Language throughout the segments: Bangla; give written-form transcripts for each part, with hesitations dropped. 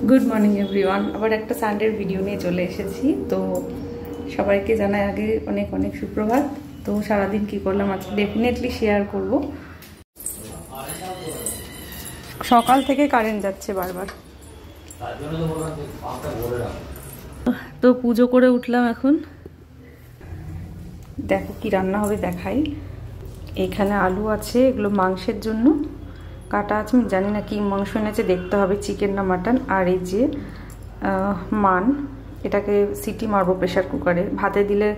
गुड मर्निंग एवरीवन আবার একটা সানডের ভিডিও নিয়ে চলে এসেছি। তো সবাইকে জানাই আগে অনেক অনেক সুপ্রভাত। তো সারা দিন কি করলাম আজকে ডেফিনেটলি শেয়ার করব। সকাল থেকে কারেন্ট যাচ্ছে বারবার, তো পুজো করে উঠলাম। এখন দেখো কি রান্না হবে দেখাই। এখানে আলু আছে, এগুলো মাংসের জন্য কাটা আছে, আমি জানি না কি মাংস এনেছে, দেখতে হবে চিকেন না মাটন। আর এই যে মান, এটাকে সিটি মারবো প্রেশার কুকারে, ভাতে দিলে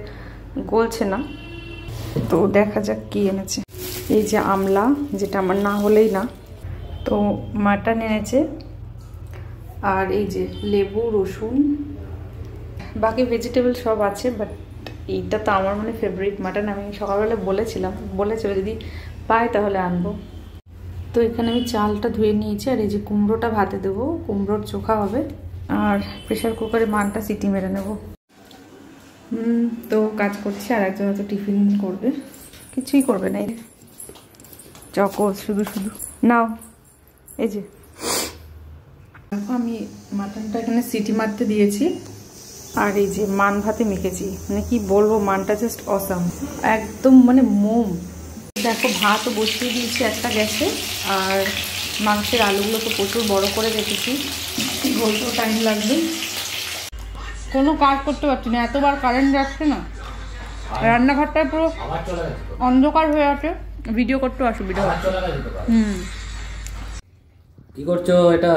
গলছে না, তো দেখা যাক কি এনেছে। এই যে আমলা, যেটা আমার না হলেই না, তো মাটন এনেছে। আর এই যে লেবু, রসুন, বাকি ভেজিটেবল সব আছে, বাট এইটা তো আমার মানে ফেভারিট মাটন। আমি সকালবেলা বলেছিল যদি পাই তাহলে আনবো। তো এখানে আমি চালটা ধুয়ে নিয়েছি, আর এই যে কুমড়োটা ভাতে দেবো, কুমড়োর চোখা হবে। আর প্রেশার কুকারে মানটা সিটি মেরে নেব। তো কাজ করছি, আর একজন হয়তো টিফিন করবে, কিছুই করবে না, এই চকো শুধু শুধু নাও। এই যে আমি মাটনটা এখানে সিটি মারতে দিয়েছি, আর এই যে মান ভাতে মেখেছি, মানে কি বলবো, মানটা জাস্ট অসাম, একদম মানে মোম। দেখো ভাতও বসিয়ে দিয়েছি একটা গ্যাসে, আর মাংসের আলুগুলো তো প্রচুর বড় করে রেখেছি, বলতেও টাইম লাগবে। কোনো কাজ করতে পারছি না, এতবার কারেন্ট যাচ্ছে না, রান্নাঘরটায় পুরো অন্ধকার হয়ে আছে, ভিডিও করতে অসুবিধা হচ্ছে। কি করছো এটা?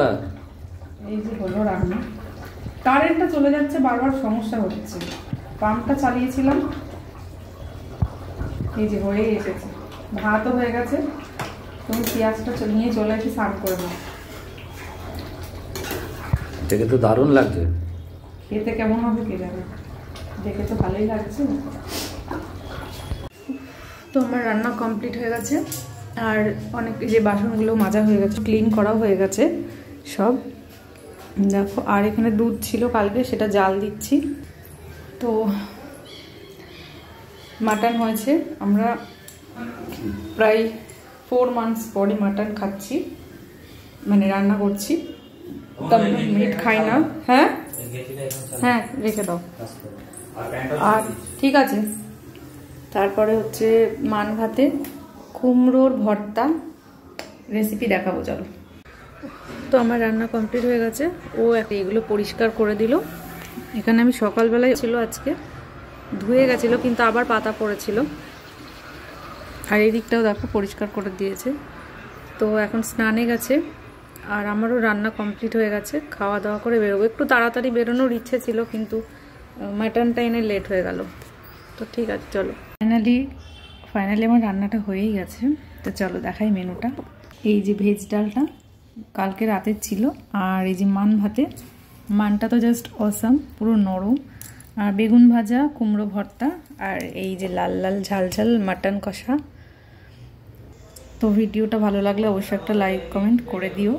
এই যে হলো রান্না, কারেন্টটা চলে যাচ্ছে, বারবার সমস্যা হচ্ছে। পাম্পটা চালিয়েছিলাম, এই যে হয়ে এসেছে, ভাতও হয়ে গেছে। তুমি পেঁয়াজটা নিয়ে চলে এসে সার্ভ করে দাও। দেখে তো দারুণ লাগছে, খেতে কেমন হবে কে জানে, দেখে তো ভালোই লাগছে। তো আমার রান্না কমপ্লিট হয়ে গেছে, আর অনেক যে বাসনগুলো মাজা হয়ে গেছে, ক্লিন করাও হয়ে গেছে সব। দেখো, আর এখানে দুধ ছিল কালকে, সেটা জাল দিচ্ছি। তো মাটন হয়েছে, আমরা প্রায় 4 মান্থস পরে মাটন খাচ্ছি, মানে রান্না করছি। মিট খাই না। হ্যাঁ হ্যাঁ, রেখে দাও। আর ঠিক আছে, তারপরে হচ্ছে মান ভাতে কুমড়োর ভর্তা রেসিপি দেখাবো, চলো। তো আমার রান্না কমপ্লিট হয়ে গেছে, ও এগুলো পরিষ্কার করে দিল। এখানে আমি সকালবেলায় ছিল আজকে, ধুয়ে গেছিলো কিন্তু আবার পাতা পড়েছিল। আর এই দিকটাও দেখো পরিষ্কার করে দিয়েছে। তো এখন স্নানে গেছে, আর আমারও রান্না কমপ্লিট হয়ে গেছে, খাওয়া দাওয়া করে বেরোবো। একটু তাড়াতাড়ি বেরোনোর ইচ্ছে ছিল, কিন্তু মাটনটা এনে লেট হয়ে গেল। তো ঠিক আছে, চলো। ফাইনালি আমার রান্নাটা হয়েই গেছে। তো চলো দেখাই মেনুটা। এই যে ভেজ ডালটা কালকে রাতের ছিল, আর এই যে মান ভাতে, মানটা তো জাস্ট অসাম, পুরো নরম। আর বেগুন ভাজা, কুমড়ো ভর্তা, আর এই যে লাল লাল ঝাল ঝাল মাটন কষা। তো ভিডিওটা ভালো লাগলে অবশ্যই একটা লাইক কমেন্ট করে দিও।